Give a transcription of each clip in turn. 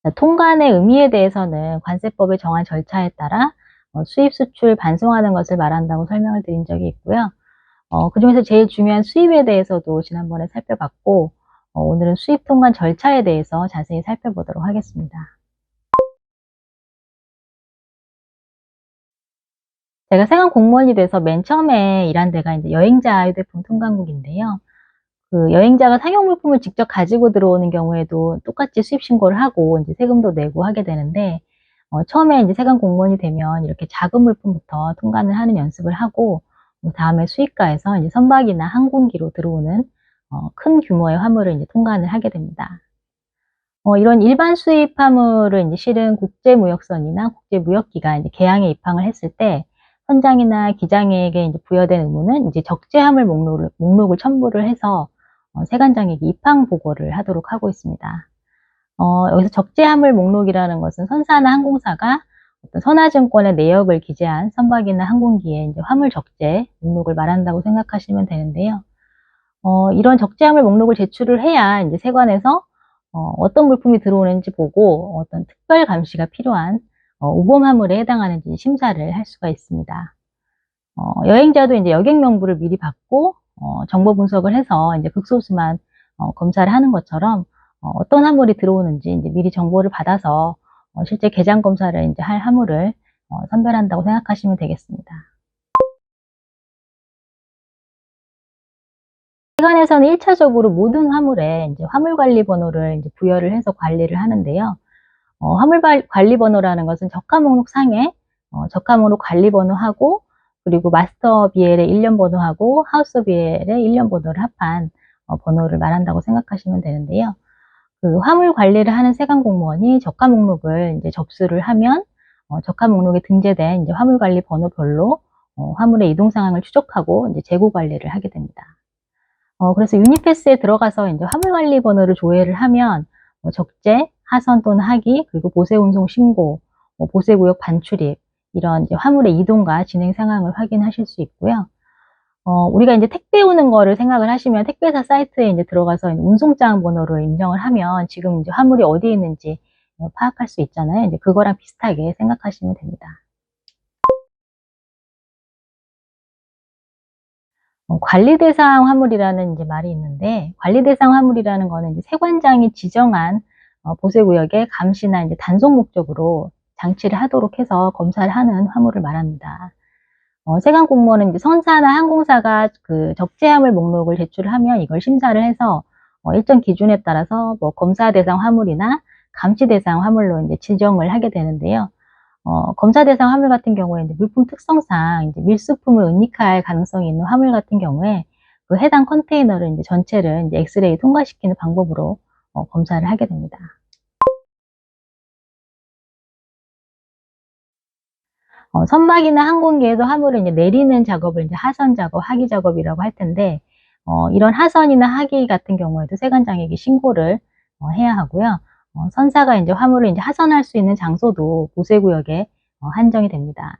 통관의 의미에 대해서는 관세법에 정한 절차에 따라 수입, 수출, 반송하는 것을 말한다고 설명을 드린 적이 있고요. 그중에서 제일 중요한 수입에 대해서도 지난번에 살펴봤고, 오늘은 수입 통관 절차에 대해서 자세히 살펴보도록 하겠습니다. 제가 세관 공무원이 돼서 맨 처음에 일한 데가 이제 여행자 휴대폰 통관국인데요. 그 여행자가 상용 물품을 직접 가지고 들어오는 경우에도 똑같이 수입 신고를 하고 이제 세금도 내고 하게 되는데, 처음에 이제 세관 공무원이 되면 이렇게 작은 물품부터 통관을 하는 연습을 하고, 그다음에 수입가에서 이제 선박이나 항공기로 들어오는 큰 규모의 화물을 이제 통관을 하게 됩니다. 이런 일반 수입 화물을 이제 실은 국제무역선이나 국제무역기가 이제 개항에 입항을 했을 때 선장이나 기장에게 이제 부여된 의무는 이제 적재화물 목록을 첨부를 해서 세관장에게 입항 보고를 하도록 하고 있습니다. 여기서 적재화물 목록이라는 것은 선사나 항공사가 어떤 선화증권의 내역을 기재한 선박이나 항공기의 이제 화물 적재 목록을 말한다고 생각하시면 되는데요. 이런 적재화물 목록을 제출을 해야 이제 세관에서 어떤 물품이 들어오는지 보고 어떤 특별 감시가 필요한 우범 화물에 해당하는지 심사를 할 수가 있습니다. 여행자도 이제 여객 명부를 미리 받고 정보 분석을 해서 이제 극소수만 검사를 하는 것처럼 어떤 화물이 들어오는지 이제 미리 정보를 받아서 실제 개장 검사를 이제 할 화물을 선별한다고 생각하시면 되겠습니다. 세관에서는 1차적으로 모든 화물에 이제 화물관리 번호를 이제 부여를 해서 관리를 하는데요. 관리 번호라는 것은 적화 목록 상에 적화 목록 관리 번호하고, 그리고 마스터 BL의 일련 번호하고 하우스 BL의 일련 번호를 합한 번호를 말한다고 생각하시면 되는데요. 그 화물 관리를 하는 세관 공무원이 적화 목록을 이제 접수를 하면 적화 목록에 등재된 이제 화물 관리 번호별로 화물의 이동 상황을 추적하고 이제 재고 관리를 하게 됩니다. 그래서 유니패스에 들어가서 이제 화물 관리 번호를 조회를 하면 적재, 하선 또는 하기, 그리고 보세 운송 신고, 보세 구역 반출입, 이런 이제 화물의 이동과 진행 상황을 확인하실 수 있고요. 우리가 이제 택배 오는 거를 생각을 하시면 택배사 사이트에 이제 들어가서 운송장 번호를 입력을 하면 지금 이제 화물이 어디에 있는지 파악할 수 있잖아요. 이제 그거랑 비슷하게 생각하시면 됩니다. 관리 대상 화물이라는 이제 말이 있는데, 관리 대상 화물이라는 거는 이제 세관장이 지정한 보세 구역의 감시나 이제 단속 목적으로 장치를 하도록 해서 검사를 하는 화물을 말합니다. 세관 공무원은 이제 선사나 항공사가 그 적재화물 목록을 제출하면 이걸 심사를 해서 일정 기준에 따라서 뭐 검사 대상 화물이나 감시 대상 화물로 이제 지정을 하게 되는데요. 검사 대상 화물 같은 경우에 이제 물품 특성상 이제 밀수품을 은닉할 가능성이 있는 화물 같은 경우에 그 해당 컨테이너를 이제 전체를 이제 엑스레이 통과시키는 방법으로 검사를 하게 됩니다. 선박이나 항공기에서 화물을 이제 내리는 작업을 이제 하선 작업, 하기 작업이라고 할 텐데, 이런 하선이나 하기 같은 경우에도 세관장에게 신고를 해야 하고요. 선사가 이제 화물을 이제 하선할 수 있는 장소도 보세구역에 한정이 됩니다.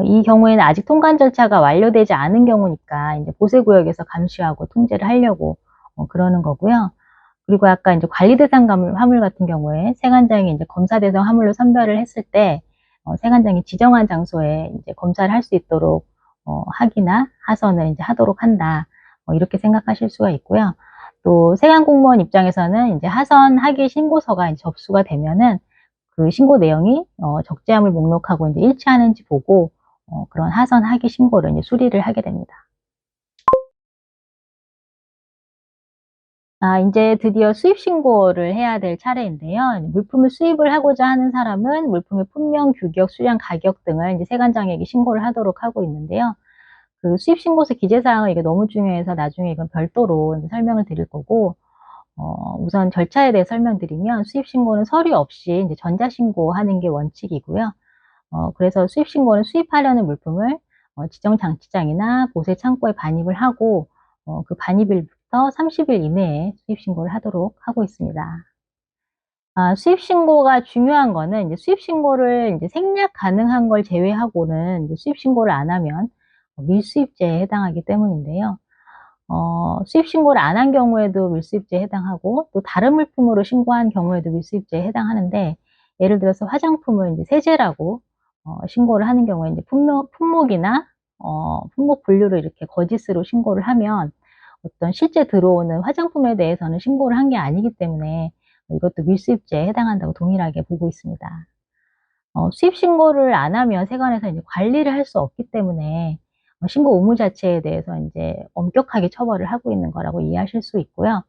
이 경우에는 아직 통관 절차가 완료되지 않은 경우니까 이제 보세구역에서 감시하고 통제를 하려고 그러는 거고요. 그리고 아까 이제 관리 대상 화물 같은 경우에 세관장이 이제 검사 대상 화물로 선별을 했을 때 세관장이 지정한 장소에 이제 검사를 할 수 있도록 하기나 하선을 이제 하도록 한다. 이렇게 생각하실 수가 있고요. 또 세관 공무원 입장에서는 이제 하선 하기 신고서가 이제 접수가 되면은 그 신고 내용이 적재화물 목록하고 이제 일치하는지 보고 그런 하선 하기 신고를 이제 수리를 하게 됩니다. 이제 드디어 수입 신고를 해야 될 차례인데요. 물품을 수입을 하고자 하는 사람은 물품의 품명, 규격, 수량, 가격 등을 이제 세관장에게 신고를 하도록 하고 있는데요. 그 수입 신고서 기재 사항은 이게 너무 중요해서 나중에 이건 별도로 이제 설명을 드릴 거고, 우선 절차에 대해 설명드리면 수입 신고는 서류 없이 이제 전자 신고하는 게 원칙이고요. 그래서 수입 신고는 수입하려는 물품을 지정 장치장이나 보세 창고에 반입을 하고 그 반입일부터 30일 이내에 수입 신고를 하도록 하고 있습니다. 수입 신고가 중요한 거는 이제 수입 신고를 이제 생략 가능한 걸 제외하고는 이제 수입 신고를 안 하면 밀수입죄에 해당하기 때문인데요. 수입 신고를 안 한 경우에도 밀수입자에 해당하고 또 다른 물품으로 신고한 경우에도 밀수입자에 해당하는데 예를 들어서 화장품을 이제 세제라고 신고를 하는 경우에 이제 품목이나 품목 분류를 이렇게 거짓으로 신고를 하면 어떤 실제 들어오는 화장품에 대해서는 신고를 한 게 아니기 때문에 이것도 밀수입자에 해당한다고 동일하게 보고 있습니다. 수입 신고를 안 하면 세관에서 이제 관리를 할 수 없기 때문에 신고 의무 자체에 대해서 인제 엄격하게 처벌을 하고 있는 거라고 이해하실 수 있고요.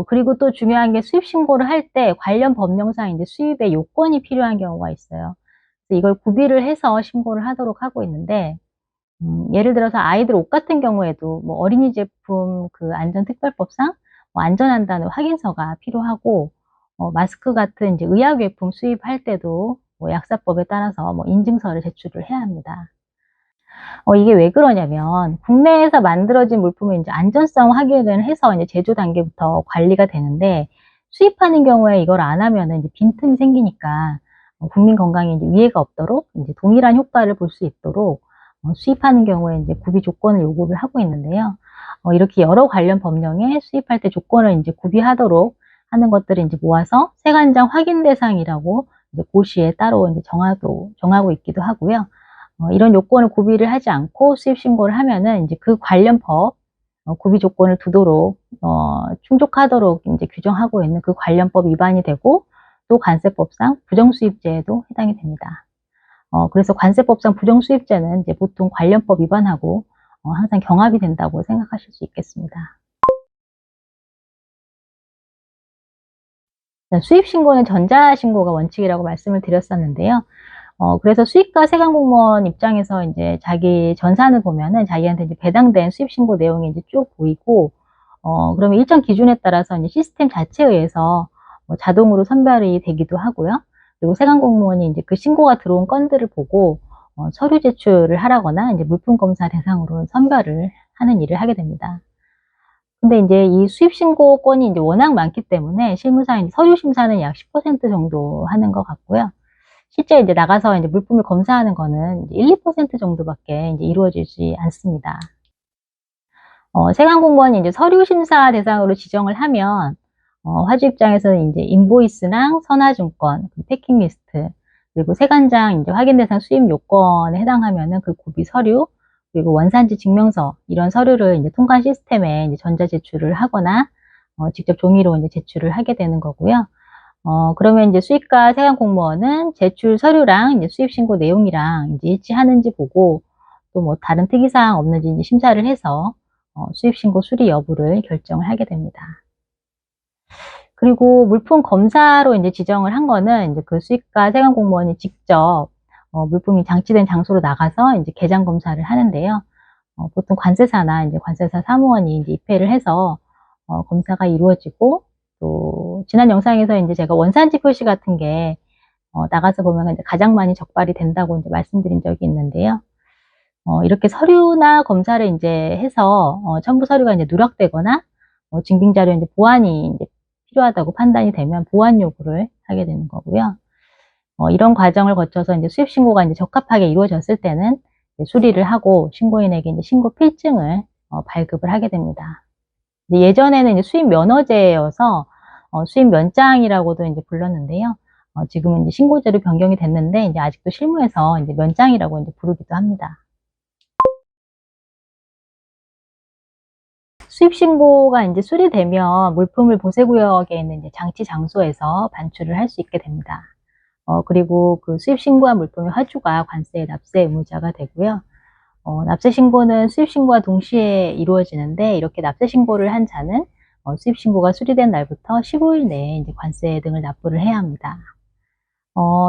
그리고 또 중요한 게 수입 신고를 할 때 관련 법령상 인제 수입의 요건이 필요한 경우가 있어요. 그래서 이걸 구비를 해서 신고를 하도록 하고 있는데 예를 들어서 아이들 옷 같은 경우에도 뭐 어린이 제품 그 안전특별법상 뭐 안전한다는 확인서가 필요하고 마스크 같은 이제 의약외품 수입할 때도 뭐 약사법에 따라서 뭐 인증서를 제출을 해야 합니다. 이게 왜 그러냐면 국내에서 만들어진 물품을 인제 안전성 확인을 해서 이제 제조 단계부터 관리가 되는데 수입하는 경우에 이걸 안 하면은 이제 빈틈이 생기니까 국민 건강에 이제 위해가 없도록 인제 동일한 효과를 볼 수 있도록 수입하는 경우에 인제 구비 조건을 요구를 하고 있는데요. 이렇게 여러 관련 법령에 수입할 때 조건을 인제 구비하도록 하는 것들을 인제 모아서 세관장 확인 대상이라고 이제 고시에 따로 인제 정하고 있기도 하고요. 이런 요건을 구비를 하지 않고 수입 신고를 하면은 인제 그 관련 법 구비 조건을 두도록 충족하도록 인제 규정하고 있는 그 관련법 위반이 되고 또 관세법상 부정수입죄에도 해당이 됩니다. 그래서 관세법상 부정수입죄는 이제 보통 관련법 위반하고 항상 경합이 된다고 생각하실 수 있겠습니다. 수입 신고는 전자신고가 원칙이라고 말씀을 드렸었는데요. 그래서 수입과 세관공무원 입장에서 인제 자기 전산을 보면은 자기한테 이제 배당된 수입 신고 내용이 이제 쭉 보이고 그러면 일정 기준에 따라서 이제 시스템 자체에 의해서 뭐 자동으로 선별이 되기도 하고요. 그리고 세관공무원이 인제 그 신고가 들어온 건들을 보고 서류 제출을 하라거나 인제 물품 검사 대상으로 선별을 하는 일을 하게 됩니다. 근데 인제 이 수입 신고 건이 인제 워낙 많기 때문에 실무상 서류 심사는 약 10% 정도 하는 것 같고요. 실제 이제 나가서 인제 물품을 검사하는 거는 이제 1-2% 정도밖에 인제 이루어지지 않습니다. 세관 공무원이 인제 서류 심사 대상으로 지정을 하면 화주 입장에서는 인제 인보이스랑 선화증권, 그 패킹 리스트 그리고 세관장 인제 확인 대상 수입 요건에 해당하면은 그 구비 서류 그리고 원산지 증명서 이런 서류를 인제 통관 시스템에 인제 전자 제출을 하거나 직접 종이로 인제 제출을 하게 되는 거고요. 그러면 인제 수입과 세관 공무원은 제출 서류랑 인제 수입 신고 내용이랑 인제 일치하는지 보고 또 뭐 다른 특이사항 없는지 인제 심사를 해서 수입 신고 수리 여부를 결정을 하게 됩니다. 그리고 물품 검사로 인제 지정을 한 거는 인제 그 수입과 세관 공무원이 직접 물품이 장치된 장소로 나가서 인제 개장 검사를 하는데요. 보통 관세사나 인제 관세사 사무원이 인제 입회를 해서 검사가 이루어지고 또 지난 영상에서 인제 제가 원산지 표시 같은 게 나가서 보면은 인제 가장 많이 적발이 된다고 인제 말씀드린 적이 있는데요. 이렇게 서류나 검사를 인제 해서 첨부 서류가 인제 누락되거나 증빙 자료 인제 보완이 인제 필요하다고 판단이 되면 보완 요구를 하게 되는 거고요. 이런 과정을 거쳐서 인제 수입 신고가 인제 적합하게 이루어졌을 때는 이제 수리를 하고 신고인에게 인제 신고 필증을 발급을 하게 됩니다. 이제 예전에는 이제 수입 면허제여서 수입 면장이라고도 인제 불렀는데요. 지금은 이제 신고제로 변경이 됐는데 인제 아직도 실무에서 인제 면장이라고 인제 부르기도 합니다. 수입 신고가 인제 수리되면 물품을 보세구역에 있는 이제 장치 장소에서 반출을 할 수 있게 됩니다. 그리고 그 수입 신고한 물품의 화주가 관세 납세 의무자가 되고요. 납세 신고는 수입 신고와 동시에 이루어지는데 이렇게 납세 신고를 한 자는 수입 신고가 수리된 날부터 15일 내에 인제 관세 등을 납부를 해야 합니다.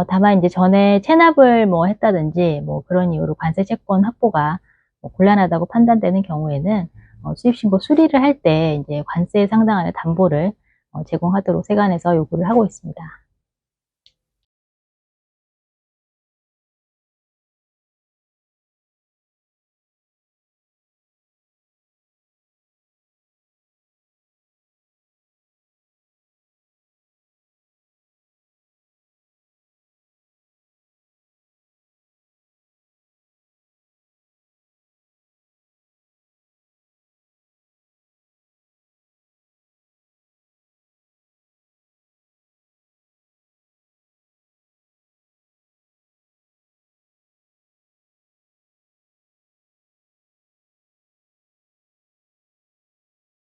다만 인제 전에 체납을 뭐 했다든지 뭐 그런 이유로 관세 채권 확보가 뭐 곤란하다고 판단되는 경우에는 수입 신고 수리를 할 때 인제 관세에 상당하는 담보를 제공하도록 세관에서 요구를 하고 있습니다.